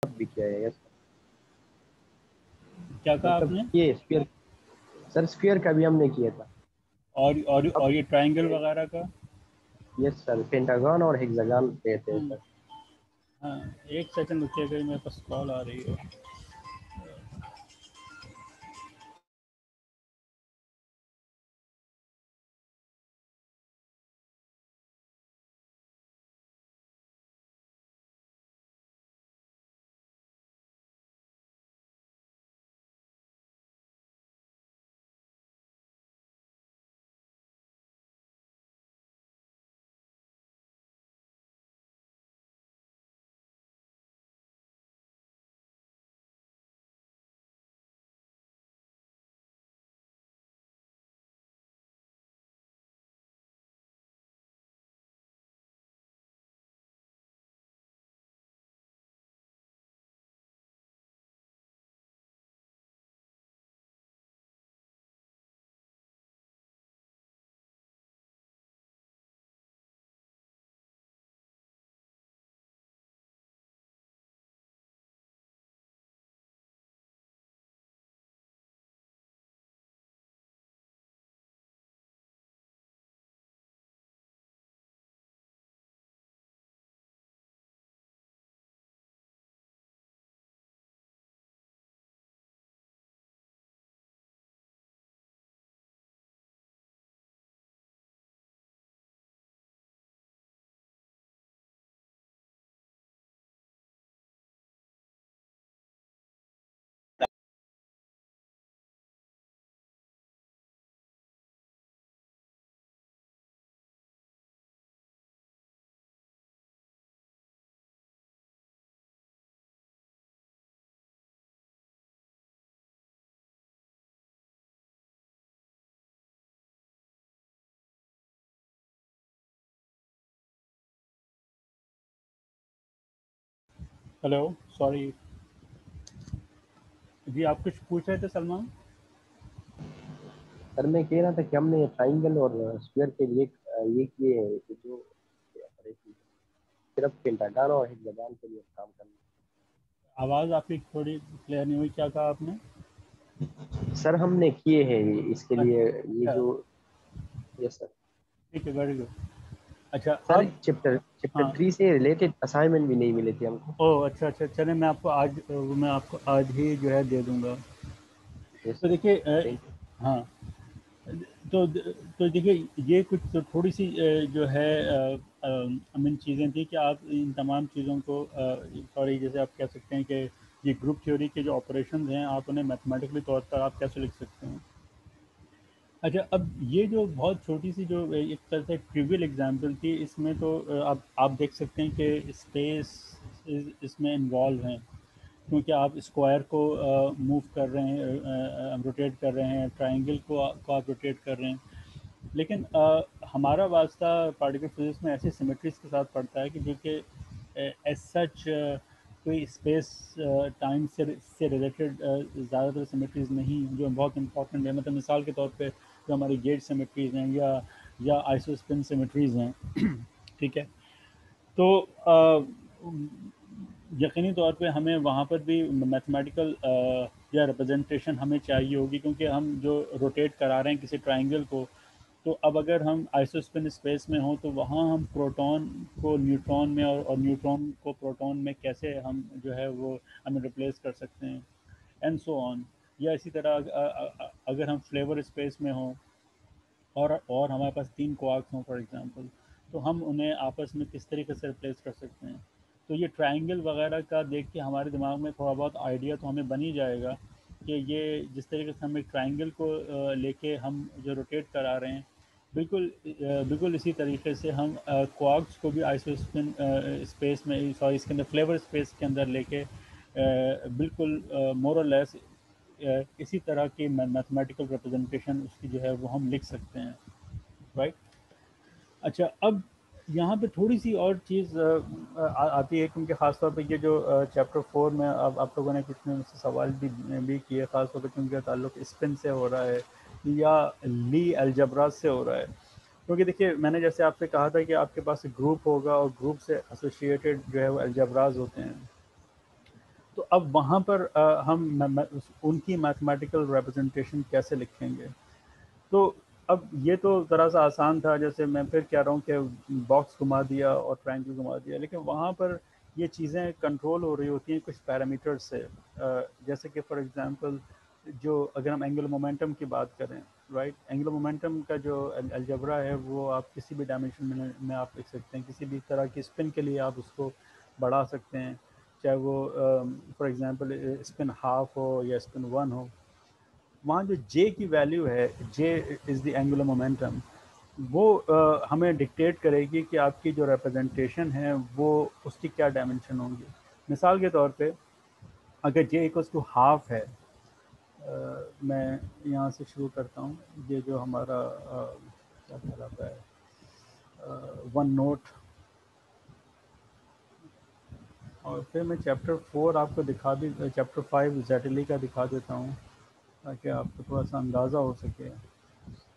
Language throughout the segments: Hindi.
भी किया है। यस क्या कहा मतलब आपने? ये स्फीयर, सर स्फीयर का भी हमने किया था। और अब ये ट्रायंगल वगैरह का? यस सर, पेंटागन और हेक्सागन देते हैं हम्म, सर। हाँ, एक सेकंड रुकिएगा, मेरे पास कॉल आ रही है। हेलो, सॉरी जी, आप कुछ पूछ रहे थे सलमान? सर मैं कह रहा था कि हमने ट्राइंगल और स्फीयर के लिए ये किए हैं कि जो सिर्फ पेंटागन और हेक्सागन के लिए काम करना। आवाज़ आपकी थोड़ी क्लियर नहीं हुई, क्या कहा आपने? सर हमने किए हैं ये इसके लिए, ये अच्छा, जो, यस सर। ठीक है, वेरी गुड। अच्छा, सर अब चैप्टर चैप्टर हाँ, 3 से रिलेटेड असाइनमेंट भी नहीं मिले थे हमको। ओह अच्छा अच्छा, चलें, मैं आपको आज ही जो है दे दूंगा। यस तो सर, देखिए थैंक हाँ, तो तो देखिए, ये कुछ तो थोड़ी सी जो है मीन चीज़ें थी कि आप इन तमाम चीज़ों को सॉरी, जैसे आप कह सकते हैं कि ये ग्रुप थ्योरी के जो ऑपरेशंस हैं, आप उन्हें मैथमेटिकली तौर पर आप कैसे लिख सकते हैं। अच्छा, अब ये जो बहुत छोटी सी जो एक तरह से ट्रिवियल एग्जांपल थी, इसमें तो आप देख सकते हैं कि स्पेस इसमें इन्वॉल्व हैं, क्योंकि आप स्क्वायर को मूव कर रहे हैं, रोटेट कर रहे हैं, ट्रायंगल को आप रोटेट कर रहे हैं। लेकिन हमारा वास्ता पार्टिकल फिजिक्स में ऐसी सिमेट्रीज के साथ पड़ता है कि जो कि एज सच कोई स्पेस टाइम से रिलेटेड ज़्यादातर सिमेट्रीज नहीं जो बहुत इंपॉर्टेंट है। मतलब मिसाल के तौर पे जो हमारी गेट सिमेट्रीज हैं या आइसोस्पिन सिमेट्रीज हैं ठीक है। तो यकीनी तौर पे हमें वहाँ पर भी मैथमेटिकल या रिप्रेजेंटेशन हमें चाहिए होगी, क्योंकि हम जो रोटेट करा रहे हैं किसी ट्रायंगल को। तो अब अगर हम आइसोस्पिन स्पेस में हों तो वहाँ हम प्रोटॉन को न्यूट्रॉन में और न्यूट्रॉन को प्रोटॉन में कैसे हम जो है वो हमें रिप्लेस कर सकते हैं, एंड सो ऑन। या इसी तरह अगर हम फ्लेवर स्पेस में हों और हमारे पास 3 क्वार्क्स हों फॉर एग्जांपल, तो हम उन्हें आपस में किस तरीके से रिप्लेस कर सकते हैं। तो ये ट्रायंगल वगैरह का देख के हमारे दिमाग में थोड़ा बहुत आइडिया तो हमें बन ही जाएगा कि ये जिस तरीके से हम एक ट्रायंगल को लेके हम जो रोटेट करा रहे हैं, बिल्कुल इसी तरीके से हम क्वार्क्स को भी आइसोस्पिन स्पेस में, सॉरी इसके अंदर फ्लेवर स्पेस के अंदर लेके बिल्कुल मोर और लेस इसी तरह की मैथमेटिकल रिप्रेजेंटेशन उसकी जो है वो हम लिख सकते हैं, राइट। अच्छा, अब यहाँ पे थोड़ी सी और चीज़ आती है, क्योंकि ख़ासतौर पे ये जो चैप्टर 4 में अब आप लोगों ने कुछ में मुझसे सवाल भी किए, ख़ासतौर पे क्योंकि ताल्लुक स्पिन से हो रहा है या ली अलजबरा से हो रहा है। क्योंकि देखिए, मैंने जैसे आपसे कहा था कि आपके पास एक ग्रुप होगा और ग्रुप से एसोसिएटेड जो है वो अलजबराज होते हैं। तो अब वहाँ पर हम उनकी मैथमेटिकल रिप्रेजेंटेशन कैसे लिखेंगे? तो अब ये तो ज़रा सा आसान था, जैसे मैं फिर कह रहा हूँ कि बॉक्स घुमा दिया और ट्रायंगल घुमा दिया, लेकिन वहाँ पर ये चीज़ें कंट्रोल हो रही होती हैं कुछ पैरामीटर्स से। जैसे कि फॉर एग्जांपल, जो अगर हम एंगुलर मोमेंटम की बात करें, राइट, एंगुलर मोमेंटम का जो अलजेब्रा है वो आप किसी भी डायमेंशन में आप लिख सकते हैं। किसी भी तरह की स्पिन के लिए आप उसको बढ़ा सकते हैं, चाहे वो फॉर एग्जांपल स्पिन हाफ हो या स्पिन वन हो। वहाँ जो जे की वैल्यू है, जे इज़ द एंगुलर मोमेंटम, वो हमें डिक्टेट करेगी कि आपकी जो रिप्रेजेंटेशन है वो उसकी क्या डायमेंशन होंगी। मिसाल के तौर पे अगर जे इक्वल्स टू हाफ है, मैं यहाँ से शुरू करता हूँ। ये जो हमारा क्या कहलाता है, वन नोट, और फिर मैं चैप्टर 4 आपको दिखा भी, चैप्टर 5 जेटली का दिखा देता हूँ ताकि आपको थोड़ा सा अंदाज़ा हो सके,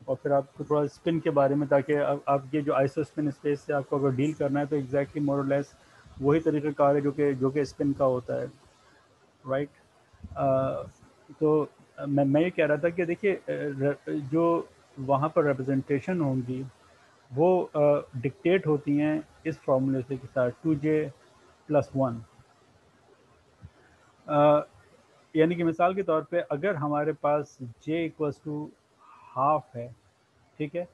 और फिर आपको थोड़ा स्पिन के बारे में, ताकि आप ये जो आइसो स्पिन स्पेस से आपको अगर डील करना है तो एग्जैक्टली मोर और लेस वही तरीक़ाकार है जो कि स्पिन का होता है, राइट। तो मैं ये कह रहा था कि देखिए, जो वहाँ पर रिप्रेजेंटेशन होंगी वो डिक्टेट होती हैं इस फॉर्मूले से के साथ 2j+1। यानी कि मिसाल के तौर पे अगर हमारे पास j इक्वल्स टू हाफ है, ठीक है,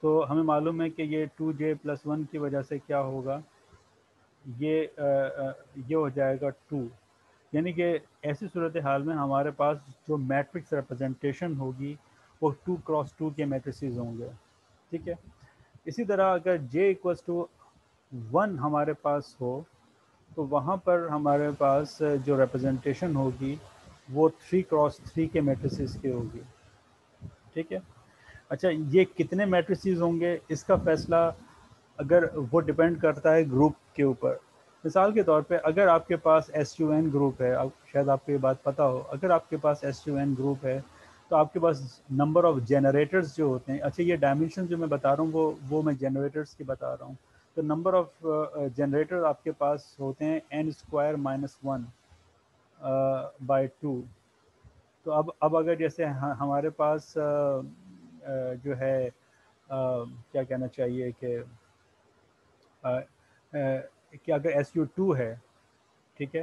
तो हमें मालूम है कि ये 2j+1 की वजह से क्या होगा, ये हो जाएगा 2। यानी कि ऐसी सूरत हाल में हमारे पास जो मैट्रिक्स रिप्रेजेंटेशन होगी वो 2x2 के मैट्रिसेस होंगे, ठीक है। इसी तरह अगर j इक्वल्स टू 1 हमारे पास हो तो वहाँ पर हमारे पास जो रिप्रेजेंटेशन होगी वो 3x3 के मैट्रिसेस की होगी, ठीक है। अच्छा, ये कितने मैट्रिसेस होंगे इसका फैसला अगर वो डिपेंड करता है ग्रुप के ऊपर। मिसाल के तौर पे अगर आपके पास SUN ग्रुप है, शायद आपको ये बात पता हो, अगर आपके पास SUN ग्रुप है तो आपके पास नंबर ऑफ़ जनरेटर्स जो होते हैं, अच्छा ये डायमेंशन जो मैं बता रहा हूँ वो मैं जनरेटर्स की बता रहा हूँ, तो नंबर ऑफ़ जनरेटर आपके पास होते हैं n² - 1/2। तो अब अगर जैसे हमारे पास जो है क्या कहना चाहिए कि कि अगर SU2 है, ठीक है,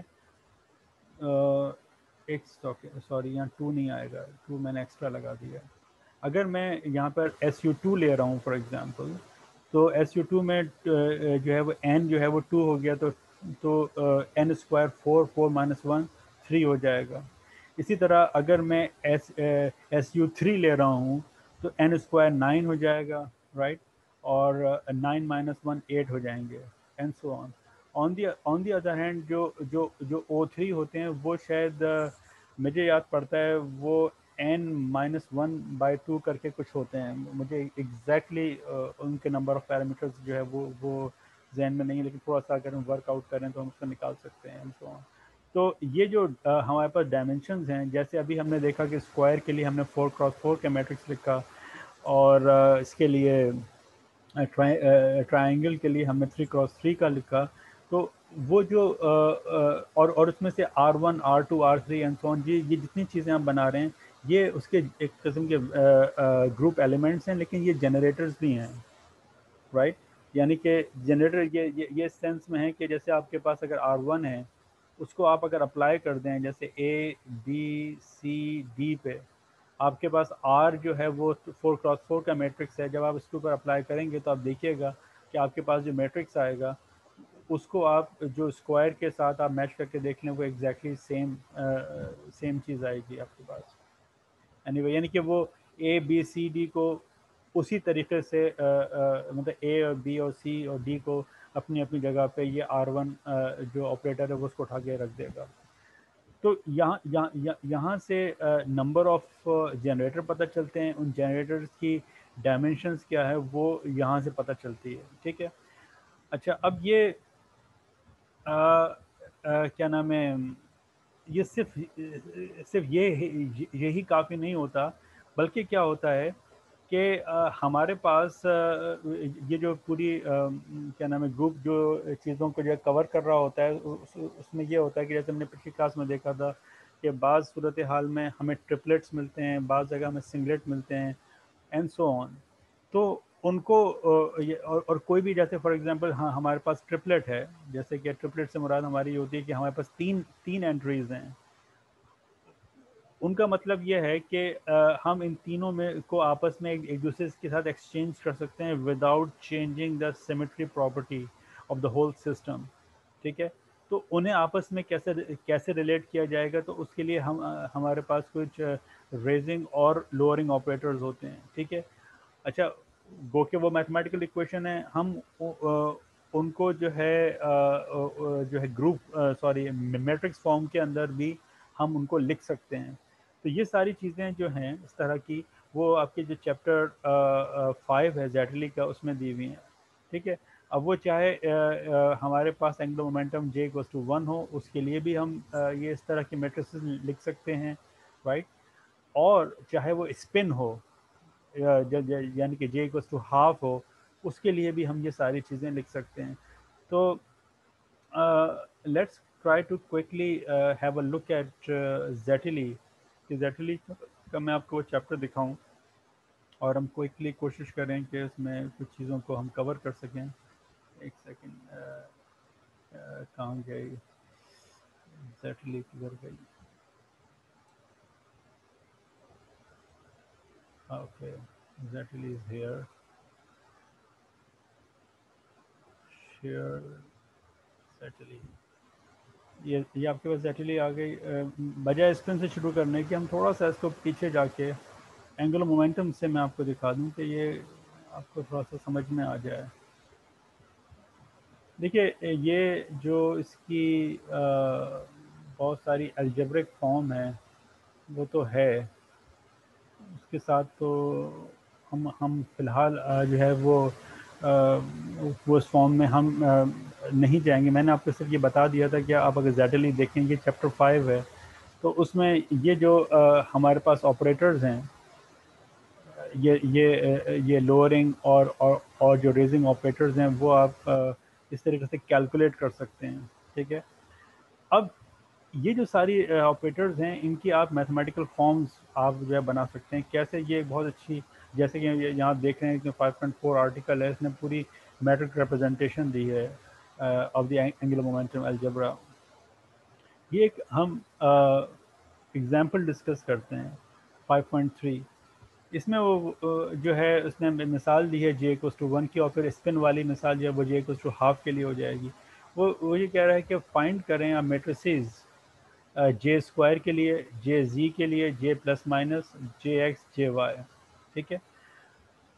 एक सॉरी यहाँ 2 नहीं आएगा, 2 मैंने एक्स्ट्रा लगा दिया। अगर मैं यहाँ पर SU2 ले रहा हूँ फॉर एग्जांपल, तो SU2 में जो है वो n जो है वो 2 हो गया, तो n² 4 3 हो जाएगा। इसी तरह अगर मैं SU3 ले रहा हूँ तो n² 9 हो जाएगा, राइट, और 9 - 1 8 हो जाएंगे, and so on the other hand जो O3 होते हैं वो शायद मुझे याद पड़ता है वो n-1/2 करके कुछ होते हैं। मुझे एग्जैक्टली उनके नंबर ऑफ़ पैरामीटर्स जो है वो जहन में नहीं है, लेकिन थोड़ा सा अगर हम वर्कआउट करें तो हम उसको निकाल सकते हैं, सो ऑन। तो ये जो हमारे पास डायमेंशंस हैं, जैसे अभी हमने देखा कि स्क्वायर के लिए हमने 4x4 का मैट्रिक्स लिखा, और इसके लिए ट्रायंगल के लिए हमने 3x3 का लिखा। तो वो जो और उसमें से R1 R2 R3 and so on, ये जितनी चीज़ें हम बना रहे हैं ये उसके एक किस्म के ग्रुप एलिमेंट्स हैं, लेकिन ये जनरेटर्स भी हैं, राइट। यानी कि जनरेटर ये सेंस में है कि जैसे आपके पास अगर R1 है, उसको आप अगर अप्लाई कर दें जैसे A B C D पे, आपके पास R जो है वो 4x4 का मैट्रिक्स है। जब आप इसके ऊपर अप्लाई करेंगे तो आप देखिएगा कि आपके पास जो मैट्रिक्स आएगा उसको आप जो स्क्वायर के साथ आप मैच करके देख लें, वो एग्जैक्टली सेम चीज़ आएगी आपके पास। एनीवे, यानी कि वो A B C D को उसी तरीके से मतलब A और B और C और D को अपनी अपनी जगह पे ये R1 जो ऑपरेटर है वो उसको उठा के रख देगा। तो यहाँ से नंबर ऑफ जनरेटर पता चलते हैं, उन जनरेटर्स की डायमेंशंस क्या है वो यहाँ से पता चलती है, ठीक है। अच्छा, अब ये क्या नाम है, ये सिर्फ यही काफ़ी नहीं होता, बल्कि क्या होता है कि हमारे पास ये जो पूरी क्या नाम है ग्रुप जो चीज़ों को जो कवर कर रहा होता है उसमें ये होता है कि जैसे हमने पिछली क्लास में देखा था कि बाज़ सूरत हाल में हमें ट्रिपलेट्स मिलते हैं, बाज़ जगह हमें सिंगलेट मिलते हैं एंड सो ऑन। तो उनको और कोई भी जैसे फॉर एग्जांपल हाँ हमारे पास ट्रिपलेट है, जैसे कि ट्रिपलेट से मुराद हमारी ये होती है कि हमारे पास तीन तीन एंट्रीज हैं। उनका मतलब यह है कि हम इन तीनों में को आपस में एक दूसरे के साथ एक्सचेंज कर सकते हैं without changing the symmetry property of the whole system. ठीक है, तो उन्हें आपस में कैसे कैसे रिलेट किया जाएगा, तो उसके लिए हम हमारे पास कुछ रेजिंग और लोअरिंग ऑपरेटर्स होते हैं। ठीक है, अच्छा, गो के वो मैथमेटिकल इक्वेशन है, हम उनको जो है ग्रुप सॉरी मैट्रिक्स फॉर्म के अंदर भी हम उनको लिख सकते हैं। तो ये सारी चीज़ें जो हैं इस तरह की, वो आपके जो चैप्टर 5 है जेटली का उसमें दी हुई हैं। ठीक है, अब वो चाहे हमारे पास angular momentum j equals to 1 हो, उसके लिए भी हम ये इस तरह की मैट्रिसेस लिख सकते हैं, राइट। और चाहे वो स्पिन हो यानी कि j इक्वल्स टू हाफ हो, उसके लिए भी हम ये सारी चीज़ें लिख सकते हैं। तो let's try to quickly have a look at जेटली, कि जेटली का मैं आपको वो चैप्टर दिखाऊं और हम क्विकली कोशिश करें कि इसमें कुछ चीज़ों को हम कवर कर सकें। एक सेकेंड, कहाँ गई जेटली, किधर गई? Okay, Jaitley is here, share Jaitley. ये आपके पास जेटली आ गई। बजाय स्क्रीन से शुरू करने की हम थोड़ा सा इसको पीछे जाके एंगुलर मोमेंटम से मैं आपको दिखा दूं कि ये आपको थोड़ा सा समझ में आ जाए। देखिए, ये जो इसकी बहुत सारी अलजेब्रिक फॉर्म है वो तो है, उसके साथ तो हम फ़िलहाल जो है वो उस फॉर्म में हम नहीं जाएंगे। मैंने आपको सिर्फ ये बता दिया था कि आप अगर जेटली देखेंगे चैप्टर 5 है, तो उसमें ये जो हमारे पास ऑपरेटर्स हैं, ये लोअरिंग और जो रेजिंग ऑपरेटर्स हैं वो आप इस तरीके से कैलकुलेट कर सकते हैं। ठीक है, अब ये जो सारी ऑपरेटर्स हैं इनकी आप मैथमेटिकल फॉर्म्स आप जो है बना सकते हैं। कैसे? ये बहुत अच्छी, जैसे कि यहाँ देख रहे हैं कि 5.4 आर्टिकल है, इसने पूरी मैट्रिक रिप्रेजेंटेशन दी है of the angular momentum algebra. ये एक हम एग्जांपल डिस्कस करते हैं 5.3। इसमें वो जो है उसने मिसाल दी है j इक्वल्स टू 1 की, और फिर स्पिन वाली मिसाल जो है वो j इक्वल्स टू हाफ के लिए हो जाएगी। वो ये कह रहा है कि फाइंड करें आप मेट्रिसेस जे स्क्वायर के लिए, जे जी के लिए, जे प्लस माइनस, जे एक्स, जे वाई। ठीक है,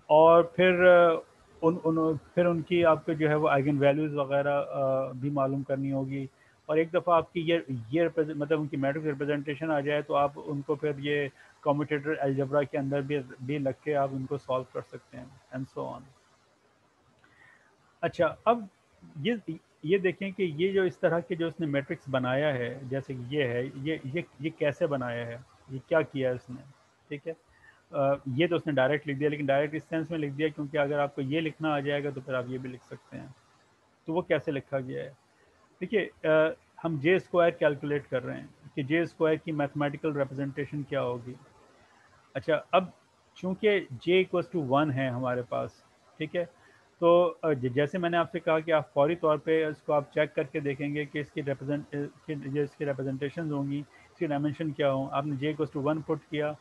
और फिर फिर उनकी आपको जो है वो आइगन वैल्यूज़ वगैरह भी मालूम करनी होगी। और एक दफ़ा आपकी ये मतलब उनकी मैट्रिक्स रिप्रेजेंटेशन आ जाए तो आप उनको फिर ये कम्यूटेटर अलजेब्रा के अंदर भी लग के आप उनको सॉल्व कर सकते हैं एंड सो ऑन। अच्छा, अब ये देखें कि ये जो इस तरह के जो उसने मैट्रिक्स बनाया है, जैसे कि ये है, ये कैसे बनाया है, ये क्या किया है उसने। ठीक है, ये तो उसने डायरेक्ट लिख दिया, लेकिन डायरेक्ट इस सेंस में लिख दिया क्योंकि अगर आपको ये लिखना आ जाएगा तो फिर आप ये भी लिख सकते हैं। तो वो कैसे लिखा गया है? देखिए, हम जे स्क्वायर कैलकुलेट कर रहे हैं कि जे स्क्वायर की मैथमेटिकल रिप्रेजेंटेशन क्या होगी। अच्छा, अब चूंकि j इक्वल्स टू 1 है हमारे पास, ठीक है, तो जैसे मैंने आपसे कहा कि आप फौरी तौर पे इसको आप चेक करके देखेंगे कि इसकी जो इसकी रिप्रेजेंटेशन होंगी, इसकी डायमेंशन क्या हो। आपने j इक्वल्स टू 1 पुट किया,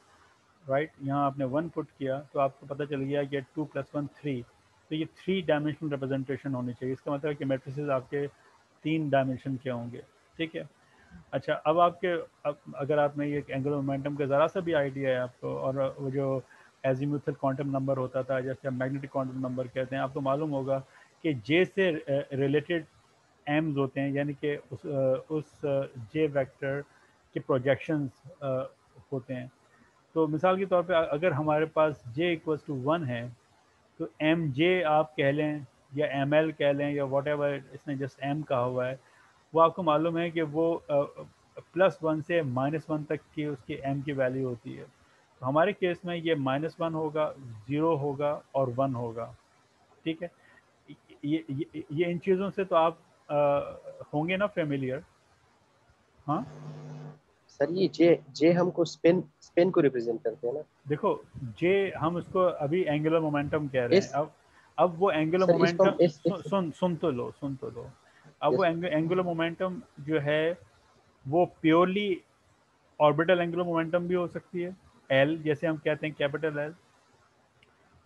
राइट, यहाँ आपने 1 पुट किया तो आपको पता चल गया कि 2 + 1 3। तो ये 3 डायमेंशनल रिप्रेजेंटेशन होनी चाहिए। इसका मतलब है कि मैट्रिसेस आपके 3 डायमेंशन के होंगे। ठीक है, अच्छा, अब अगर आप में ये एंगुलर मोमेंटम का ज़रा सा भी आइडिया है आपको, और वो जो एजीमुथल क्वांटम नंबर होता था, जैसे हम मैग्नेटिक क्वांटम नंबर कहते हैं, आपको मालूम होगा कि जे से रिलेटेड एम्स होते हैं, यानी कि उस जे वेक्टर के प्रोजेक्शंस होते हैं। तो मिसाल के तौर पे अगर हमारे पास j इक्वल्स टू 1 है, तो एम जे आप कह लें या एम एल कह लें या वॉट एवर इसने जस्ट एम कहा हुआ है, वो आपको मालूम है कि वो +1 से -1 तक की उसकी एम की वैल्यू होती है। तो हमारे केस में ये -1 होगा, 0 होगा और 1 होगा, ठीक है। ये इन चीज़ों से तो आप होंगे ना फेमिलियर? हाँ, सर ये जे जे हमको स्पिन स्पिन को रिप्रेजेंट करते हैं ना। देखो, जे हम उसको अभी एंगुलर मोमेंटम कह रहे हैं। इस अब वो एंगुलर सर इसको मोमेंटम, हम इस सुन तो लो। अब वो यस एंगुलर मोमेंटम जो है वो प्योरली ऑर्बिटल एंगुलर मोमेंटम भी हो सकती है, एल जैसे हम कहते हैं, कैपिटल एल।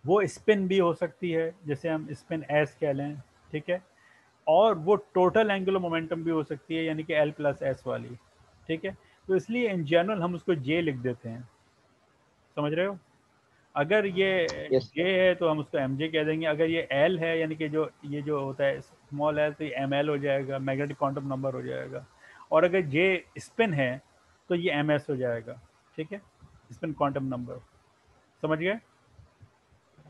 वो स्पिन भी हो सकती है, जैसे हम स्पिन एस कह लें, ठीक है। और वो टोटल एंगुलर मोमेंटम भी हो सकती है, यानी कि एल प्लस एस वाली, ठीक है। तो इसलिए इन जनरल हम उसको जे लिख देते हैं, समझ रहे हो। अगर ये यस जे सर है तो हम उसको एम जे कह देंगे। अगर ये एल है, यानी कि जो ये जो होता है स्मॉल एल, तो ये एम एल हो जाएगा, मैग्नेटिक क्वांटम नंबर हो जाएगा। और अगर जे स्पिन है तो ये एम एस हो जाएगा, ठीक है, स्पिन क्वांटम नंबर। समझ गए?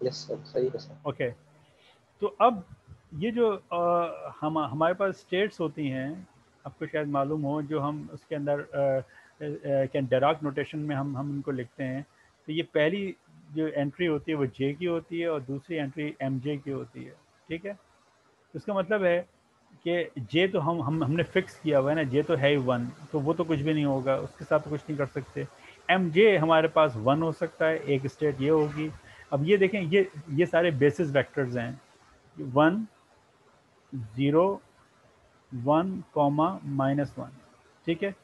यस सर सही है सर। ओके। तो अब ये जो हम हमारे पास स्टेट्स होती हैं, आपको शायद मालूम हो, जो हम उसके अंदर क्या डिराक नोटेशन में हम इनको लिखते हैं। तो ये पहली जो एंट्री होती है वो जे की होती है, और दूसरी एंट्री एम जे की होती है, ठीक है। तो इसका मतलब है कि जे तो हमने फिक्स किया हुआ है ना, जे तो है ही 1, तो वो तो कुछ भी नहीं होगा, उसके साथ तो कुछ नहीं कर सकते। एम जे हमारे पास 1 हो सकता है, एक स्टेट ये होगी। अब ये देखें, ये सारे बेसिस वेक्टर्स हैं, 1, 0, 1, -1, ठीक है।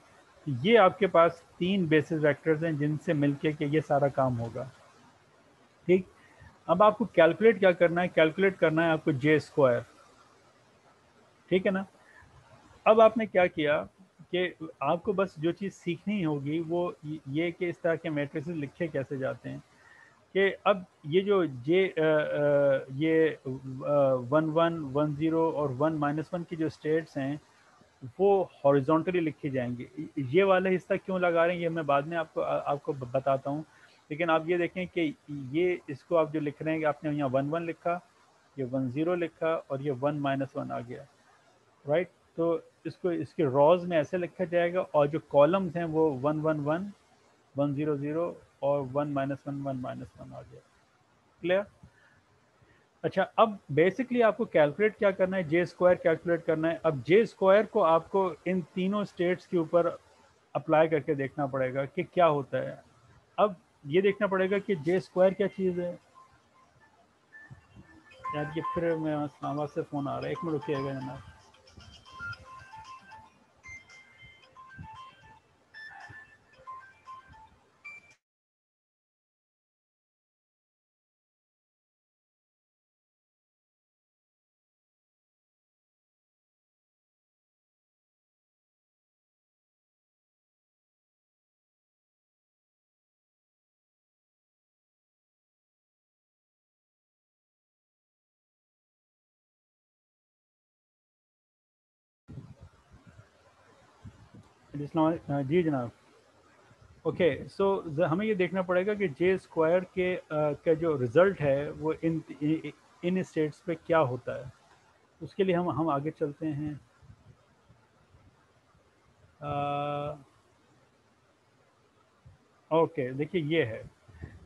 ये आपके पास 3 बेसिस वेक्टर्स हैं जिनसे मिलके के ये सारा काम होगा, ठीक। अब आपको कैलकुलेट क्या करना है? कैलकुलेट करना है आपको जे स्क्वायर, ठीक है ना। अब आपने क्या किया कि आपको बस जो चीज़ सीखनी होगी वो ये कि इस तरह के मैट्रिसेस लिखे कैसे जाते हैं। कि अब ये जो जे ये 1, 1, 10 और 1, -1 की जो स्टेट्स हैं वो हॉरिजॉन्टली लिखे जाएंगे। ये वाला हिस्सा क्यों लगा रहे हैं ये मैं बाद में आपको बताता हूँ। लेकिन आप ये देखें कि ये इसको आप जो लिख रहे हैं कि आपने यहाँ 1, 1 लिखा, ये 1, 0 लिखा, और ये 1, -1 आ गया, राइट। तो इसको इसके रॉज में ऐसे लिखा जाएगा, और जो कॉलम्स हैं वो 1, 1, 1, 1, 0, 0 और 1, -1, 1, -1 आ गया। क्लियर? अच्छा, अब बेसिकली आपको कैलकुलेट क्या करना है? जे स्क्वायर कैलकुलेट करना है। अब जे स्क्वायर को आपको इन तीनों स्टेट्स के ऊपर अप्लाई करके देखना पड़ेगा कि क्या होता है। अब ये देखना पड़ेगा कि जे स्क्वायर क्या चीज़ है। यार ये फिर मैं इस्लामाबाद से फ़ोन आ रहा है, एक मिनट रुकिएगा जनाब। जी जनाब। ओके, सो हमें ये देखना पड़ेगा कि जे स्क्वायर के का जो रिज़ल्ट है वो इन स्टेट्स पे क्या होता है। उसके लिए हम आगे चलते हैं। ओके, देखिए ये है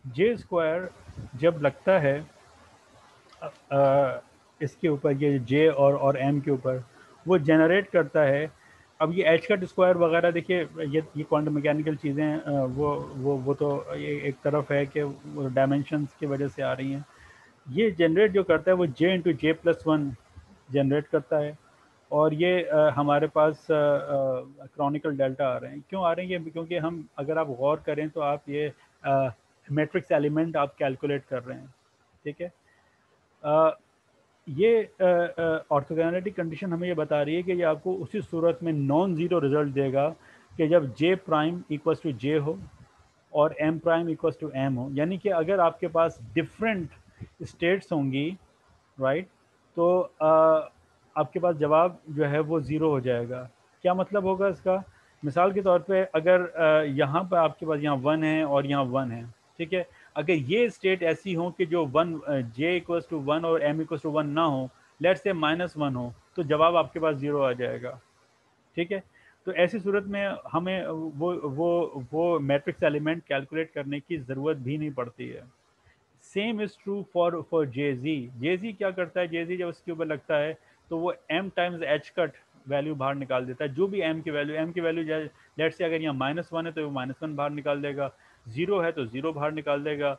जे स्क्वायर जब लगता है इसके ऊपर, ये जे और एम के ऊपर, वो जनरेट करता है। अब ये एच कट स्क्वायर वगैरह देखिए, ये क्वांटम मैकेनिकल चीज़ें वो तो ये एक तरफ है कि वो डायमेंशंस की वजह से आ रही हैं। ये जनरेट जो करता है वो J × J+1 जनरेट करता है। और ये हमारे पास क्रॉनिकल डेल्टा आ रहे हैं। क्यों आ रहे हैं ये? क्योंकि हम, अगर आप गौर करें तो आप ये मैट्रिक्स एलिमेंट आप कैलकुलेट कर रहे हैं, ठीक है। अ, ये ऑर्थोगोनैलिटी कंडीशन हमें ये बता रही है कि ये आपको उसी सूरत में नॉन ज़ीरो रिजल्ट देगा कि जब J prime equals to J हो और M prime equals to M हो। यानी कि अगर आपके पास डिफरेंट स्टेट्स होंगी, राइट, तो आपके पास जवाब जो है वो ज़ीरो हो जाएगा। क्या मतलब होगा इसका? मिसाल के तौर पे अगर यहाँ पर आपके पास यहाँ 1 है और यहाँ 1 है, ठीक है। अगर ये स्टेट ऐसी हो कि जो 1 J = 1 और M = 1 ना हो, लेट्स से -1 हो, तो जवाब आपके पास ज़ीरो आ जाएगा, ठीक है। तो ऐसी सूरत में हमें वो मैट्रिक्स एलिमेंट कैलकुलेट करने की ज़रूरत भी नहीं पड़ती है। सेम इज़ ट्रू फॉर जे जी क्या करता है, जे जी जब उसके ऊपर लगता है तो वो M times H cut value बाहर निकाल देता है। जो भी एम की वैल्यू लेट से अगर यहाँ -1 है तो वो -1 बाहर निकाल देगा, 0 है तो 0 बाहर निकाल देगा,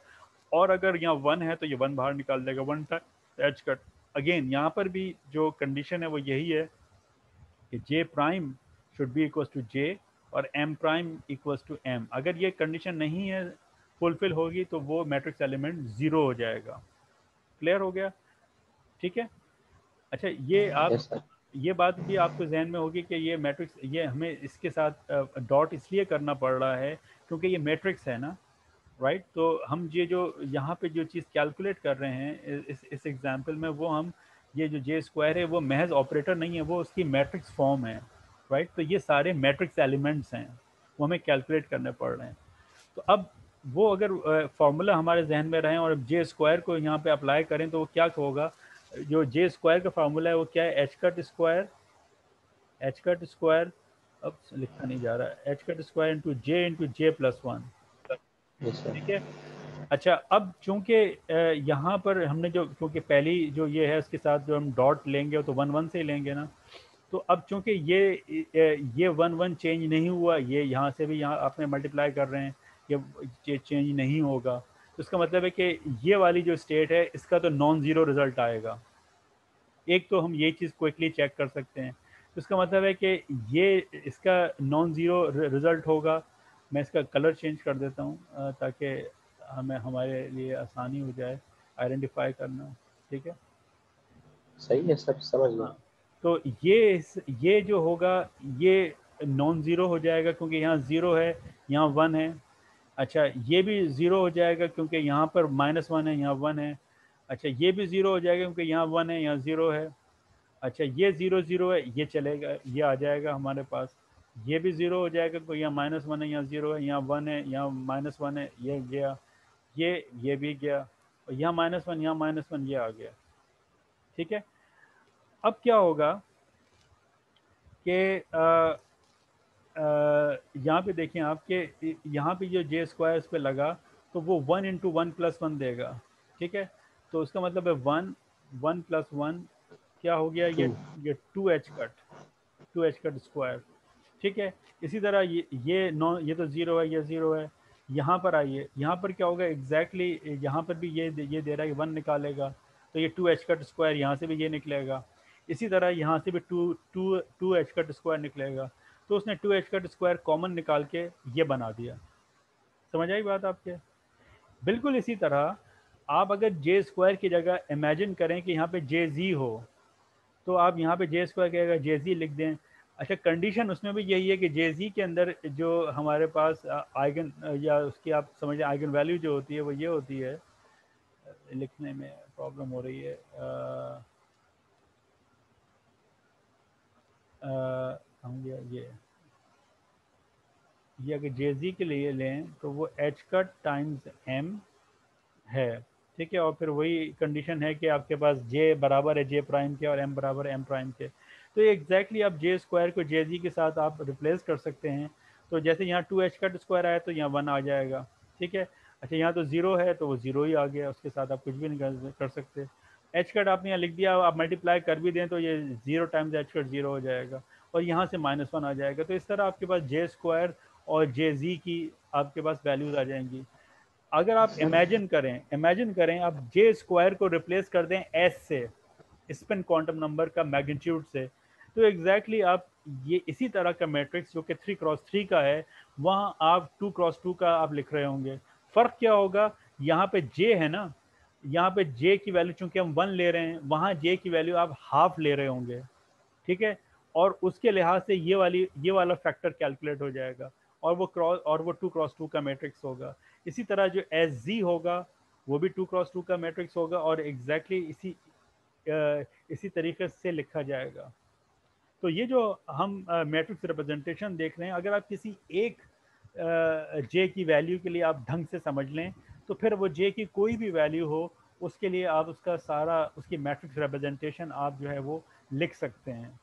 और अगर यहाँ 1 है तो ये 1 बाहर निकाल देगा, 1 टाइम एच कट। अगेन यहाँ पर भी जो कंडीशन है वो यही है कि J prime should be equal to J और M prime equals to M. अगर ये कंडीशन नहीं है फुलफिल होगी तो वो मैट्रिक्स एलिमेंट ज़ीरो हो जाएगा। क्लियर हो गया? ठीक है। अच्छा, ये आप यस सर। ये बात भी आपको जहन में होगी कि ये मैट्रिक्स, ये हमें इसके साथ डॉट इसलिए करना पड़ रहा है क्योंकि ये मैट्रिक्स है ना, राइट। तो हम ये जो यहाँ पे जो चीज़ कैलकुलेट कर रहे हैं इस एग्जांपल में, वो हम ये जो जे स्क्वायर है वो महज ऑपरेटर नहीं है, वो उसकी मैट्रिक्स फॉर्म है, राइट। तो ये सारे मैट्रिक्स एलिमेंट्स हैं, वो हमें कैलकुलेट करने पड़ रहे हैं। तो अब वो अगर फार्मूला हमारे जहन में रहे और जे स्क्वायर को यहाँ पे अप्लाई करें तो वो क्या होगा, जो जे स्क्वायर का फार्मूला है वो क्या है, एच कट स्क्वायर, अब लिखा नहीं जा रहा, H cut square into J plus one. Yes sir. ठीक है। अच्छा, अब चूंकि यहाँ पर हमने जो, क्योंकि पहली जो ये है उसके साथ जो हम डॉट लेंगे तो 1 1 से ही लेंगे ना, तो अब चूंकि ये 1 1 चेंज नहीं हुआ, ये यहाँ से भी यहाँ आपने मल्टीप्लाई कर रहे हैं, ये चेंज नहीं होगा, तो इसका मतलब है कि ये वाली जो स्टेट है इसका तो नॉन ज़ीरो रिजल्ट आएगा। एक तो हम ये चीज़ क्विकली चेक कर सकते हैं, तो इसका मतलब है कि ये इसका नॉन ज़ीरो रिजल्ट होगा। मैं इसका कलर चेंज कर देता हूँ ताकि हमें हमारे लिए आसानी हो जाए आइडेंटिफाई करना। ठीक है। सही है सर, समझ गया। हाँ, तो ये जो होगा ये नॉन ज़ीरो हो जाएगा क्योंकि यहाँ ज़ीरो है, यहाँ 1 है। अच्छा, ये भी ज़ीरो हो जाएगा क्योंकि यहाँ पर -1 है, यहाँ 1 है। अच्छा, ये भी ज़ीरो हो जाएगा क्योंकि यहाँ 1 है, यहाँ 0 है। अच्छा, ये 0 0 है, ये चलेगा, ये आ जाएगा हमारे पास। ये भी 0 हो जाएगा क्योंकि यहाँ -1 है, यहाँ 0 है, यहाँ 1 है, यहाँ -1 है, ये गया, ये भी गया, और यहाँ -1, यहाँ -1, ये आ गया। ठीक है। अब क्या होगा कि यहाँ पे देखें आपके, यहाँ पे जो जे स्क्वायर इस पे लगा तो वो 1 इंटू 1+1 देगा। ठीक है। तो उसका मतलब है 1 1+1 क्या हो गया, टू। ये 2h कट स्क्वायर। ठीक है। इसी तरह ये नॉन, ये तो ज़ीरो है, ये ज़ीरो है। यहाँ पर आइए, यहाँ पर क्या होगा एग्जैक्टली यहाँ पर भी ये दे रहा है कि 1 निकालेगा, तो ये 2h कट स्क्वायर, यहाँ से भी ये निकलेगा। इसी तरह यहाँ से भी टू एच कट स्क्वायर निकलेगा। तो उसने 2h कट स्क्वायर कॉमन निकाल के ये बना दिया। समझ आई बात आपके? बिल्कुल इसी तरह आप अगर जे स्क्वायर की जगह इमेजिन करें कि यहाँ पे जे जी हो, तो आप यहाँ पे जे स्क्वायर की जगह जे जी लिख दें। अच्छा, कंडीशन उसमें भी यही है कि जे जी के अंदर जो हमारे पास आइगन या उसकी आप समझें आइगन वैल्यू जो होती है वो ये होती है, लिखने में प्रॉब्लम हो रही है, हम ये अगर जे जी के लिए लें तो वो एच कट टाइम्स एम है। ठीक है। और फिर वही कंडीशन है कि आपके पास जे बराबर है जे प्राइम के और एम बराबर है एम प्राइम के। तो ये एग्जैक्टली आप जे स्क्वायर को जे जी के साथ आप रिप्लेस कर सकते हैं। तो जैसे यहाँ 2h कट स्क्वायर आया तो यहाँ 1 आ जाएगा। ठीक है। अच्छा, यहाँ तो 0 है तो वो 0 ही आ गया, उसके साथ आप कुछ भी नहीं कर सकते। एच कट आपने यहाँ लिख दिया, आप मल्टीप्लाई कर भी दें तो ये 0 टाइम्स एच कट 0 हो जाएगा, और यहाँ से -1 आ जाएगा। तो इस तरह आपके पास जे स्क्वायर और जे जी की आपके पास वैल्यूज़ आ जाएंगी। अगर आप सर। इमेजिन करें आप जे स्क्वायर को रिप्लेस कर दें एस से, स्पिन क्वांटम नंबर का मैग्नीट्यूड से, तो एग्जैक्टली आप ये इसी तरह का मैट्रिक्स जो कि 3×3 का है, वहाँ आप 2×2 का आप लिख रहे होंगे। फ़र्क क्या होगा, यहाँ पे जे है ना, यहाँ पे जे की वैल्यू चूंकि हम 1 ले रहे हैं, वहाँ जे की वैल्यू आप हाफ ले रहे होंगे। ठीक है। और उसके लिहाज से ये वाला फैक्टर कैलकुलेट हो जाएगा, और वो 2×2 का मैट्रिक्स होगा। इसी तरह जो एस जी होगा वो भी 2×2 का मैट्रिक्स होगा, और एग्जैक्टली इसी तरीके से लिखा जाएगा। तो ये जो हम मैट्रिक्स रिप्रेजेंटेशन देख रहे हैं, अगर आप किसी एक जे की वैल्यू के लिए आप ढंग से समझ लें, तो फिर वो जे की कोई भी वैल्यू हो उसके लिए आप उसका सारा उसकी मैट्रिक्स रिप्रेजेंटेशन आप जो है वो लिख सकते हैं।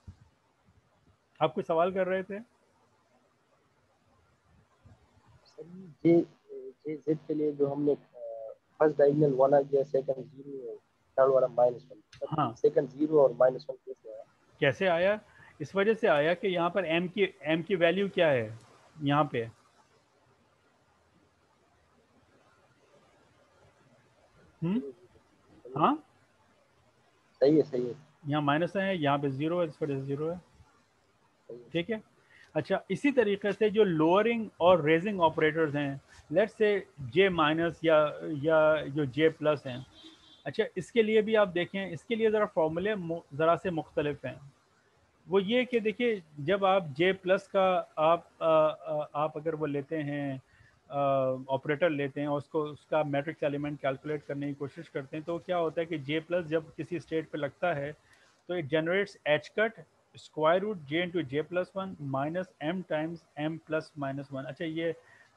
आप कोई सवाल कर रहे थे? जे जे जेड के लिए जो हमने फर्स्ट डायगोनल वन आ गया, सेकंड जीरो, थर्ड वाला माइनस वन, तब हाँ, सेकंड जीरो और माइनस वन कैसे आया? कैसे आया? इस वजह से आया कि यहाँ पर एम की वैल्यू क्या है यहाँ पे। हम्म। जीरो जीरो, चलिए, हाँ, सही है सही है यहाँ माइनस है, यहाँ पे जीरो है, इस वजह से जीरो है। सही है। ठीक है। अच्छा, इसी तरीके से जो लोअरिंग और रेजिंग ऑपरेटर्स हैं, लेट्स से जे माइनस या जो जे प्लस हैं, अच्छा इसके लिए भी आप देखें, इसके लिए ज़रा फॉर्मूले ज़रा से मुख्तलिफ हैं। वो ये कि देखिए, जब आप जे प्लस का आप अगर वो लेते हैं, ऑपरेटर लेते हैं और उसको उसका मैट्रिक्स एलिमेंट कैलकुलेट करने की कोशिश करते हैं, तो क्या होता है कि जे प्लस जब किसी स्टेट पे लगता है तो it generates H cut square root J into J plus one minus M times M plus minus one. अच्छा, ये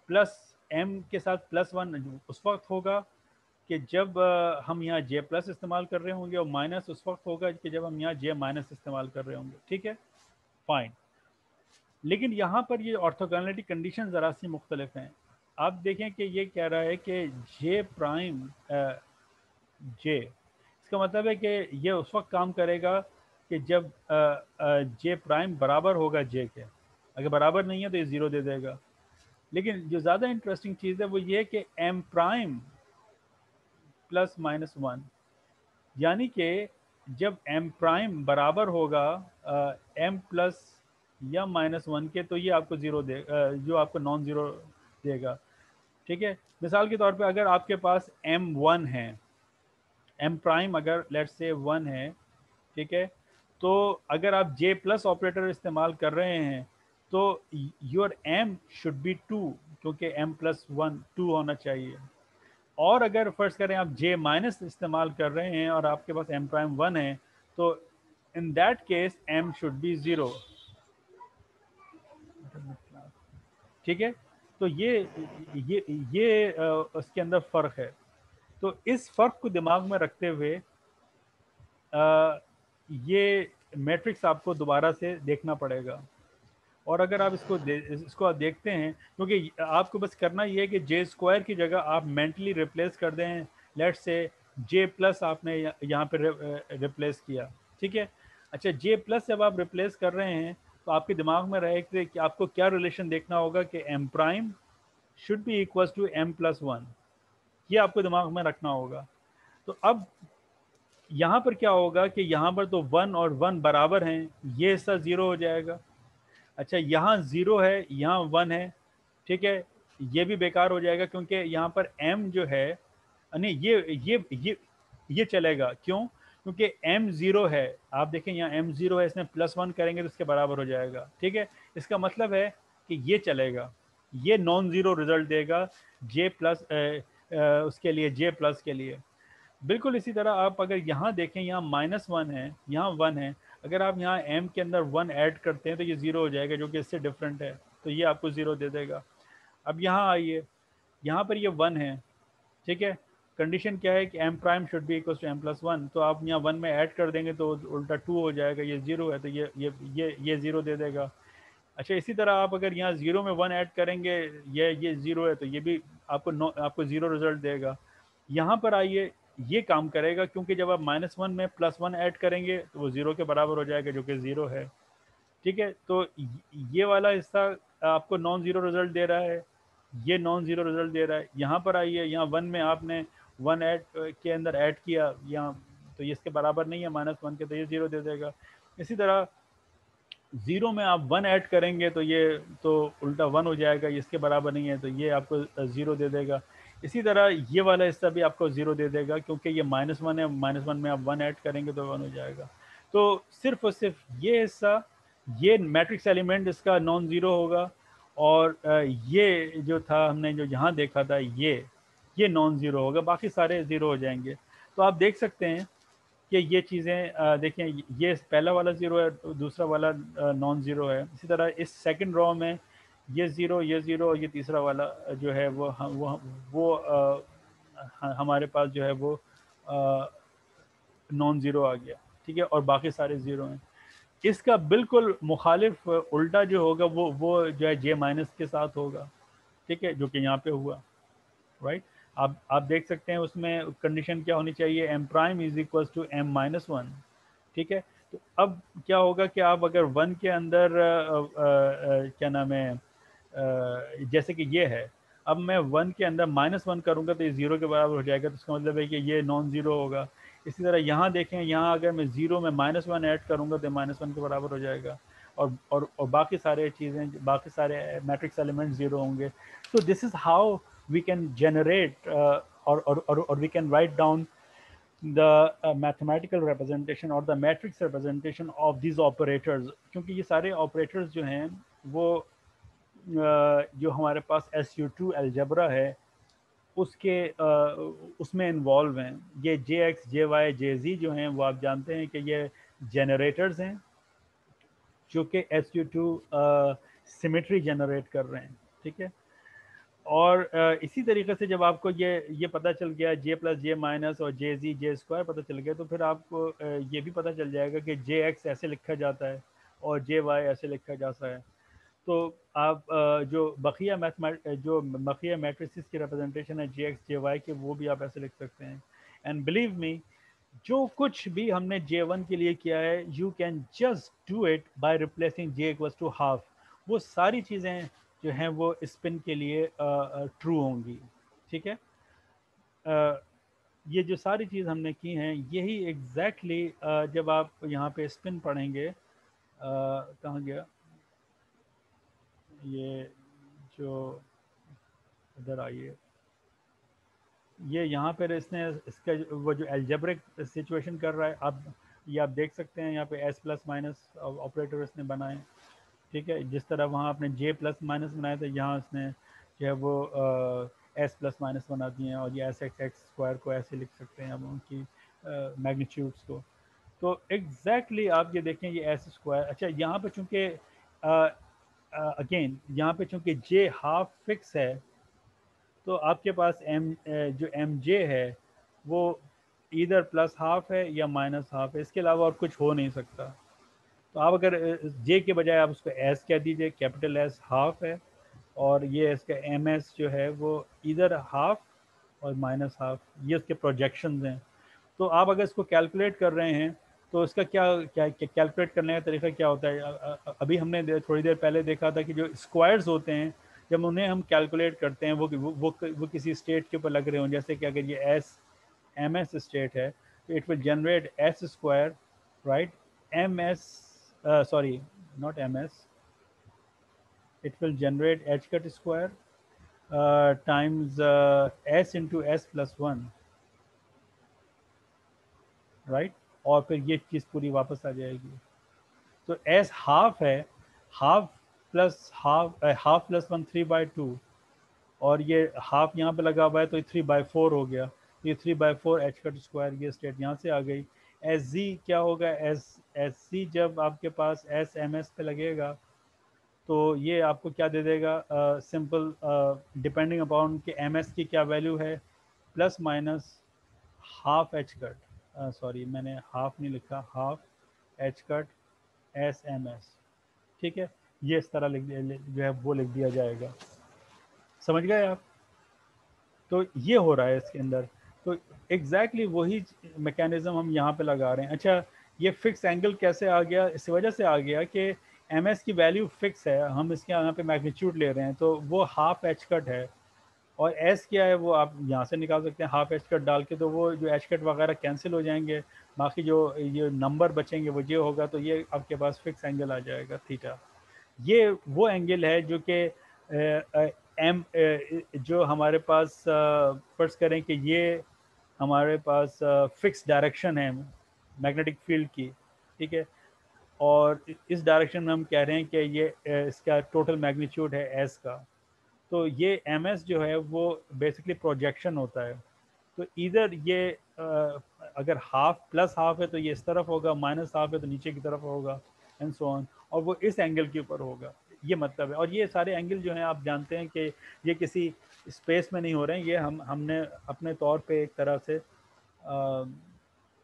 प्लस एम के साथ प्लस वन उस वक्त होगा कि जब हम यहाँ जे प्लस इस्तेमाल कर रहे होंगे, और माइनस उस वक्त होगा कि जब हम यहाँ जे माइनस इस्तेमाल कर रहे होंगे। ठीक है, फाइन। लेकिन यहाँ पर ये ऑर्थोगोनैलिटी कंडीशन ज़रा सी मुख्तलिफ हैं। आप देखें कि ये कह रहा है कि जे प्राइम जे, इसका मतलब है कि ये उस वक्त काम करेगा कि जब जे प्राइम बराबर होगा जे के। अगर बराबर नहीं है तो ये ज़ीरो दे देगा। लेकिन जो ज़्यादा इंटरेस्टिंग चीज़ है वो ये कि M prime plus minus one, यानी कि जब एम प्राइम बराबर होगा एम प्लस या माइनस वन के, तो ये आपको ज़ीरो दे, जो आपको नॉन ज़ीरो देगा। ठीक है। मिसाल के तौर पे अगर आपके पास एम वन है, एम प्राइम अगर लेट्स से वन है, ठीक है, तो अगर आप जे प्लस ऑपरेटर इस्तेमाल कर रहे हैं तो your M should be two, क्योंकि एम प्लस वन टू होना चाहिए। और अगर फर्ज करें आप जे माइनस इस्तेमाल कर रहे हैं और आपके पास एम प्राइम वन है, तो in that case M should be zero. ठीक है। तो ये उसके अंदर फ़र्क है। तो इस फ़र्क को दिमाग में रखते हुए ये मैट्रिक्स आपको दोबारा से देखना पड़ेगा। और अगर आप इसको आप देखते हैं, क्योंकि आपको बस करना ये है कि जे स्क्वायर की जगह आप मेंटली रिप्लेस कर दें, लेट्स से जे प्लस आपने यहाँ पे रिप्लेस किया। ठीक है। अच्छा, जे प्लस जब आप रिप्लेस कर रहे हैं तो आपके दिमाग में रहे कि आपको क्या रिलेशन देखना होगा कि M prime should be equal to M plus one. ये आपको दिमाग में रखना होगा। तो अब यहाँ पर क्या होगा कि यहाँ पर तो वन और वन बराबर हैं, ये हिस्सा ज़ीरो हो जाएगा। अच्छा, यहाँ ज़ीरो है, यहाँ वन है। ठीक है, ये भी बेकार हो जाएगा क्योंकि यहाँ पर m जो है, नहीं, ये चलेगा। क्यों? क्योंकि m ज़ीरो है। आप देखें यहाँ m ज़ीरो है, इसमें प्लस वन करेंगे तो इसके बराबर हो जाएगा। ठीक है, इसका मतलब है कि ये चलेगा, ये नॉन ज़ीरो रिजल्ट देगा जे प्लस उसके लिए, जे प्लस के लिए। बिल्कुल इसी तरह आप अगर यहाँ देखें, यहाँ माइनस वन है, यहाँ वन है, अगर आप यहाँ m के अंदर वन ऐड करते हैं तो ये ज़ीरो हो जाएगा, जो कि इससे डिफरेंट है, तो ये आपको ज़ीरो दे देगा। अब यहाँ आइए, यहाँ पर ये वन है। ठीक है, कंडीशन क्या है कि M prime should be equal to M plus one, तो आप यहाँ वन में ऐड कर देंगे तो उल्टा टू हो जाएगा, ये ज़ीरो है तो ये ज़ीरो दे देगा। अच्छा, इसी तरह आप अगर यहाँ ज़ीरो में वन ऐड करेंगे, ये ज़ीरो है तो ये भी आपको ज़ीरो रिजल्ट देगा। यहाँ पर आइए, ये काम करेगा क्योंकि जब आप माइनस वन में प्लस वन ऐड करेंगे तो वो ज़ीरो के बराबर हो जाएगा, जो कि ज़ीरो है। ठीक है, तो ये वाला हिस्सा आपको नॉन ज़ीरो रिजल्ट दे रहा है, ये नॉन ज़ीरो रिजल्ट दे रहा है। यहाँ पर आइए, यहाँ वन में आपने वन ऐड के अंदर ऐड किया यहाँ, तो ये इसके बराबर नहीं है माइनस वन के, तो ये ज़ीरो दे देगा। इसी तरह ज़ीरो में आप वन ऐड करेंगे तो ये तो उल्टा वन हो जाएगा, ये इसके बराबर नहीं है, तो ये आपको ज़ीरो दे देगा। इसी तरह ये वाला हिस्सा भी आपको ज़ीरो दे देगा क्योंकि ये माइनस वन है, माइनस वन में आप वन ऐड करेंगे तो वन हो जाएगा। तो सिर्फ और सिर्फ ये हिस्सा, ये मैट्रिक्स एलिमेंट इसका नॉन ज़ीरो होगा, और ये जो था हमने जो यहाँ देखा था, ये नॉन ज़ीरो होगा, बाकी सारे ज़ीरो हो जाएंगे। तो आप देख सकते हैं कि ये चीज़ें देखें, ये पहला वाला ज़ीरो है, दूसरा वाला नॉन ज़ीरो है। इसी तरह इस सेकंड रो में ये ज़ीरो, ये ज़ीरो, और ये तीसरा वाला जो है हमारे पास जो है वो नॉन ज़ीरो आ गया। ठीक है, और बाकी सारे ज़ीरो हैं। इसका बिल्कुल मुखालिफ उल्टा जो होगा वो जो है जे माइनस के साथ होगा। ठीक है, जो कि यहाँ पे हुआ, राइट। आप देख सकते हैं उसमें कंडीशन क्या होनी चाहिए, M prime is equal to M minus one, ठीक है। तो अब क्या होगा कि आप अगर वन के अंदर क्या नाम है, जैसे कि ये है, अब मैं वन के अंदर माइनस वन करूँगा तो ये ज़ीरो के बराबर हो जाएगा, तो इसका मतलब है कि ये नॉन ज़ीरो होगा। इसी तरह यहाँ देखें, यहाँ अगर मैं ज़ीरो में माइनस वन ऐड करूँगा तो माइनस वन के बराबर हो जाएगा, और बाकी सारे चीज़ें, बाकी सारे मैट्रिक्स एलिमेंट ज़ीरो होंगे। तो this is how we can generate और we can write down the mathematical representation और the matrix representation of these operators, क्योंकि ये सारे operators जो हैं वो जो हमारे पास SU2 अलजेब्रा है उसके उसमें इन्वॉल्व हैं। ये JX, JY, JZ जो हैं वो आप जानते हैं कि ये जनरेटर्स हैं जो कि SU2 सिमेट्री जनरेट कर रहे हैं, ठीक है। और इसी तरीके से जब आपको ये पता चल गया, जे प्लस जे माइनस और जे जी जे स्क्वायर पता चल गया, तो फिर आपको ये भी पता चल जाएगा कि जे एक्स ऐसे लिखा जाता है और जे वाई ऐसे लिखा जाता है। तो आप जो बकिया मैट्रिसेस की रिप्रेजेंटेशन है जे एक्स जे वाई के, वो भी आप ऐसे लिख सकते हैं। एंड बिलीव मी, जो कुछ भी हमने J1 के लिए किया है, you can just do it by replacing J equals to half. वो सारी चीज़ें जो हैं वो स्पिन के लिए ट्रू होंगी, ठीक है। ये जो सारी चीज़ हमने की हैं, यही एग्जैक्टली जब आप यहाँ पे स्पिन पढ़ेंगे, कहाँ गया ये, जो इधर आइए, ये यहाँ पर इसने इसका वो जो एल्जेब्रिक सिचुएशन कर रहा है, आप देख सकते हैं यहाँ पे एस प्लस माइनस ऑपरेटर इसने बनाए, ठीक है। जिस तरह वहाँ आपने जे प्लस माइनस बनाया था, यहाँ इसने जो है वो एस प्लस माइनस बना दिए हैं, और ये एस एक्स एक्स स्क्वायर को ऐसे लिख सकते हैं अब उनकी मैग्नीट्यूड्स को। तो एग्जैक्टली आप ये देखें, ये एस स्क्वायर, अच्छा यहाँ पे चूँकि अगेन यहाँ पे चूँकि जे हाफ फिक्स है, तो आपके पास जो एम जे है वो इधर प्लस हाफ है या माइनस हाफ है, इसके अलावा और कुछ हो नहीं सकता। तो आप अगर जे के बजाय आप उसको एस कह दीजिए, कैपिटल एस हाफ है, और ये इसका एम एस जो है वो इधर हाफ और माइनस हाफ, ये उसके प्रोजेक्शंस हैं। तो आप अगर इसको कैलकुलेट कर रहे हैं तो इसका क्या क्या कैलकुलेट करने का तरीका क्या होता है। अभी हमने थोड़ी देर पहले देखा था कि जो स्क्वायर्स होते हैं, जब उन्हें हम कैलकुलेट करते हैं, वो किसी स्टेट के ऊपर लग रहे हों, जैसे कि अगर ये एस एम एस स्टेट है तो it will generate S square, right, M S sorry, not ms, it will generate h cut square times s into s plus 1, right, और फिर ये चीज़ पूरी वापस आ जाएगी। तो s हाफ है, half plus half plus one 3/2, और ये हाफ यहाँ पे लगा हुआ है तो ये 3/4 हो गया, ये 3/4 एच कट स्क्वायर, ये स्टेट यहाँ से आ गई। एस जी क्या होगा, एस सी जब आपके पास एस एम एस पे लगेगा तो ये आपको क्या दे देगा, सिंपल डिपेंडिंग अपॉन कि एम एस की क्या वैल्यू है, plus minus half H cut, sorry मैंने हाफ नहीं लिखा, half H cut S M S, ठीक है। ये इस तरह जो है वो लिख दिया जाएगा, समझ गए आप। तो ये हो रहा है इसके अंदर। तो एग्जैक्टली वही मैकेनिज्म हम यहाँ पे लगा रहे हैं। अच्छा, ये फिक्स एंगल कैसे आ गया, इस वजह से आ गया कि एम एस की वैल्यू फिक्स है, हम इसके यहाँ पे मैग्नीट्यूड ले रहे हैं, तो वो हाफ एच कट है, और एस क्या है वो आप यहाँ से निकाल सकते हैं, हाफ एच कट डाल के, तो वो जो एच कट वगैरह कैंसिल हो जाएंगे, बाकी जो ये नंबर बचेंगे वो ये होगा, तो ये आपके पास फिक्स एंगल आ जाएगा थीटा। ये वो एंगल है जो कि एम जो हमारे पास फर्ज करें कि ये हमारे पास फिक्स डायरेक्शन है मैग्नेटिक फील्ड की, ठीक है, और इस डायरेक्शन में हम कह रहे हैं कि ये इसका टोटल मैग्नीट्यूड है एस का। तो ये एम एस जो है वो बेसिकली प्रोजेक्शन होता है। तो इधर ये अगर हाफ प्लस हाफ है तो ये इस तरफ होगा, माइनस हाफ है तो नीचे की तरफ होगा, एंड सो ऑन, और वो इस एंगल के ऊपर होगा, ये मतलब है। और ये सारे एंगल जो हैं आप जानते हैं कि ये किसी स्पेस में नहीं हो रहे हैं, ये हमने अपने तौर पे एक तरह से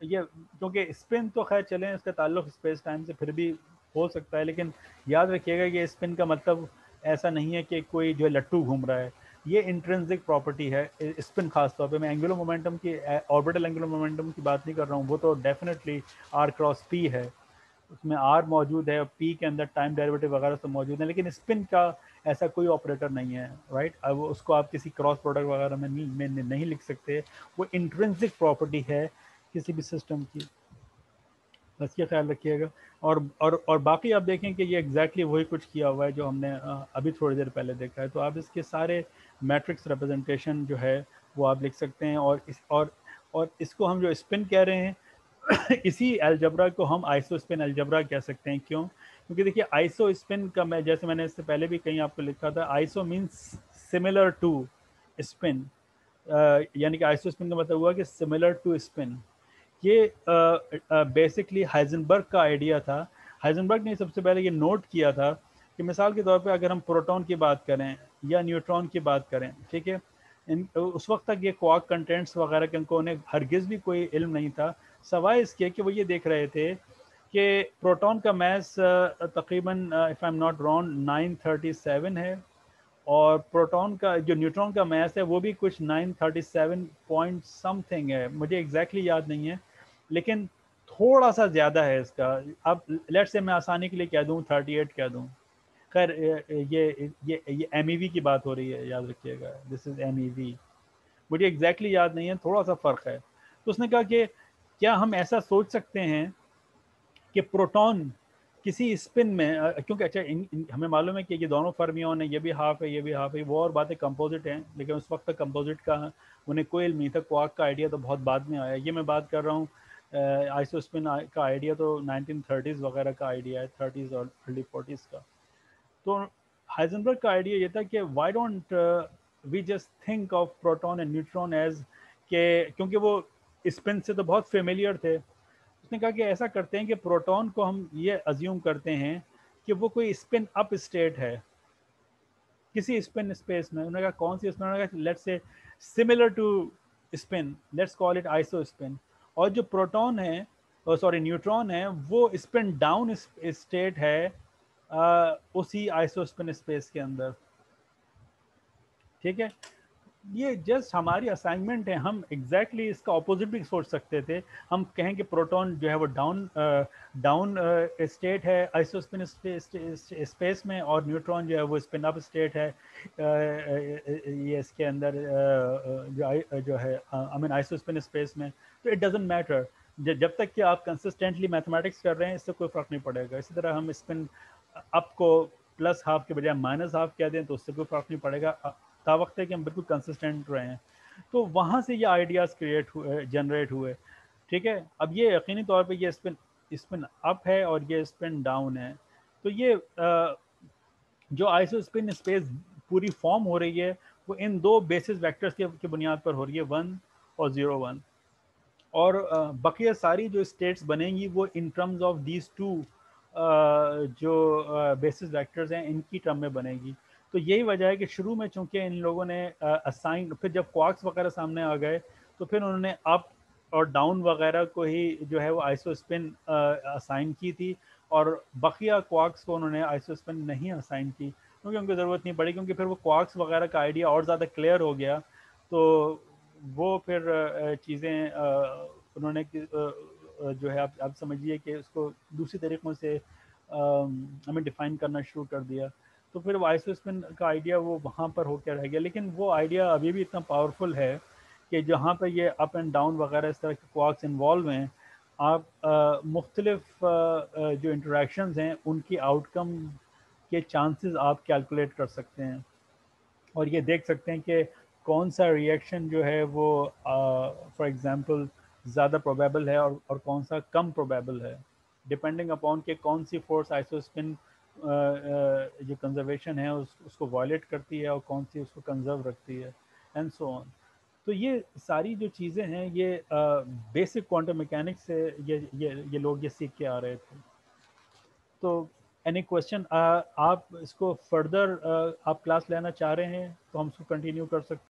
ये, क्योंकि स्पिन तो खैर चलें इसका ताल्लुक स्पेस टाइम से फिर भी हो सकता है, लेकिन याद रखिएगा कि स्पिन का मतलब ऐसा नहीं है कि कोई जो है लट्टू घूम रहा है। ये इंट्रिंसिक प्रॉपर्टी है स्पिन खास तौर पे। मैं एंगुलर मोमेंटम की ऑर्बिटल एंगुलर मोमेंटम की बात नहीं कर रहा हूँ, वो तो डेफिनेटली आर क्रॉस पी है, उसमें आर मौजूद है, पी के अंदर टाइम डेरिवेटिव वगैरह सब मौजूद है, लेकिन स्पिन का ऐसा कोई ऑपरेटर नहीं है, राइट। अब उसको आप किसी क्रॉस प्रोडक्ट वगैरह में नहीं लिख सकते, वो इंट्रिंसिक प्रॉपर्टी है किसी भी सिस्टम की, बस ये ख्याल रखिएगा। और बाकी आप देखें कि ये एग्जैक्टली वही कुछ किया हुआ है जो हमने अभी थोड़ी देर पहले देखा है। तो आप इसके सारे मैट्रिक्स रिप्रेजेंटेशन जो है वो आप लिख सकते हैं, और इसको हम जो स्पिन कह रहे हैं इसी अलजबरा को हम आइसो स्पिन अलजबरा कह सकते हैं। क्यों? क्योंकि देखिए आइसो स्पिन का, मैं जैसे मैंने इससे पहले भी कहीं आपको लिखा था, iso means similar to spin, यानी कि आइसो स्पिन का मतलब हुआ कि सिमिलर टू स्पिन। ये बेसिकली हाइजेनबर्ग का आइडिया था। हाइजेनबर्ग ने सबसे पहले ये नोट किया था कि मिसाल के तौर पे अगर हम प्रोटॉन की बात करें या न्यूट्रॉन की बात करें, ठीक है, उस वक्त तक ये क्वार्क कंटेंट्स वगैरह के उनको उन्हें हरगिज़ भी कोई इल्म नहीं था, सवाए इसके कि वो ये देख रहे थे कि प्रोटॉन का मैस तकरीबन if I am not wrong 937 है, और प्रोटॉन का जो न्यूट्रॉन का मैस है वो भी कुछ 937 पॉइंट समथिंग है, मुझे एग्जैक्टली याद नहीं है, लेकिन थोड़ा सा ज़्यादा है इसका। अब लेट्स से मैं आसानी के लिए कह दूं 38 कह दूं। खैर ये एम की बात हो रही है, याद रखिएगा, दिस इज़ एम, मुझे एग्जैक्टली याद नहीं है, थोड़ा सा फ़र्क है। तो उसने कहा कि क्या हम ऐसा सोच सकते हैं कि प्रोटॉन किसी स्पिन में, क्योंकि अच्छा हमें मालूम है कि ये दोनों फर्मियन है, ये भी हाफ है, ये भी हाफ है, वो और बातें कंपोजिट हैं, लेकिन उस वक्त तक कंपोजिट का उन्हें कोई इल्म नहीं था। क्वार्क का आइडिया तो बहुत बाद में आया। ये मैं बात कर रहा हूँ आइसो स्पिन का आइडिया तो 1930s वगैरह का आइडिया है, 30s और अर्ली 40s का। तो हाइजेनबर्ग का आइडिया ये था कि why don't we just think of proton and neutron as के, क्योंकि वो स्पिन से तो बहुत फेमिलियर थे, उसने कहा कि ऐसा करते हैं कि प्रोटॉन को हम ये अज्यूम करते हैं कि वो कोई स्पिन अप स्टेट है किसी स्पिन स्पेस में। उन्होंने कहा कौन सी स्पिन? उन्होंने कहा let's say similar to spin, let's call it isospin. और जो प्रोटॉन है, सॉरी न्यूट्रॉन है, वो स्पिन डाउन स्टेट है उसी आइसो स्पिन स्पेस के अंदर, ठीक है। ये जस्ट हमारी असाइनमेंट है, हम एग्जैक्टली इसका ऑपोजिट भी सोच सकते थे। हम कहें कि प्रोटॉन जो है वो डाउन स्टेट है आइसोस्पिन स्पेस में, और न्यूट्रॉन जो है वो स्पिन अप स्टेट है ये इसके अंदर जो है आई मीन आइसोस्पिन स्पेस में। तो इट डजेंट मैटर, जब तक कि आप कंसिस्टेंटली मैथमेटिक्स कर रहे हैं इससे कोई फ़र्क नहीं पड़ेगा। इसी तरह हम स्पिन अप को प्लस हाफ के बजाय माइनस हाफ कह दें तो उससे कोई फ़र्क नहीं पड़ेगा, तावक्त है कि हम बिल्कुल कंसिस्टेंट रहे हैं। तो वहाँ से ये आइडियाज़ क्रिएट हुए, जनरेट हुए, ठीक है। अब ये यकीनी तौर पे ये स्पिन स्पिन अप है और ये स्पिन डाउन है। तो ये जो आइसो स्पिन स्पेस पूरी फॉर्म हो रही है वो इन दो बेसिस वेक्टर्स के बुनियाद पर हो रही है, 1 और 0 1। और बकिया सारी जो स्टेट्स बनेंगी वो in terms of these two जो बेसिस वेक्टर्स हैं इनकी टर्म में बनेगी। तो यही वजह है कि शुरू में चूंकि इन लोगों ने असाइन, फिर जब क्वार्क्स वगैरह सामने आ गए तो फिर उन्होंने अप और डाउन वगैरह को ही जो है वो आइसोस्पिन असाइन की थी, और बकिया क्वार्क्स को उन्होंने आइसोस्पिन नहीं असाइन की क्योंकि उनको ज़रूरत नहीं पड़ी, क्योंकि फिर वो क्वार्क्स वगैरह का आइडिया और ज़्यादा क्लियर हो गया। तो वो फिर चीज़ें उन्होंने जो है आप समझिए कि उसको दूसरी तरीक़ों से हमें डिफ़ाइन करना शुरू कर दिया। तो फिर वो आइसोस्पिन का आइडिया वो वहाँ पर होकर रह गया, लेकिन वो आइडिया अभी भी इतना पावरफुल है कि जहाँ पर ये अप एंड डाउन वगैरह इस तरह के क्वार्क्स इन्वॉल्व हैं, आप मुख्तलिफ जो इंटरेक्शंस हैं उनकी आउटकम के चांसेस आप कैलकुलेट कर सकते हैं, और ये देख सकते हैं कि कौन सा रिएक्शन जो है वो फॉर एग्जांपल ज़्यादा प्रोबेबल है और कौन सा कम प्रोबेबल है, डिपेंडिंग अपॉन के कौन सी फोर्स आइसोस्पिन जो कंजर्वेशन है उसको वायलेट करती है और कौन सी उसको कंजर्व रखती है, एंड सो ऑन। तो ये सारी जो चीज़ें हैं ये बेसिक क्वांटम मैकेनिक्स से ये लोग ये सीख के आ रहे थे। तो एनी क्वेश्चन, आप इसको फर्दर आप क्लास लेना चाह रहे हैं तो हम इसको कंटिन्यू कर सकते हैं।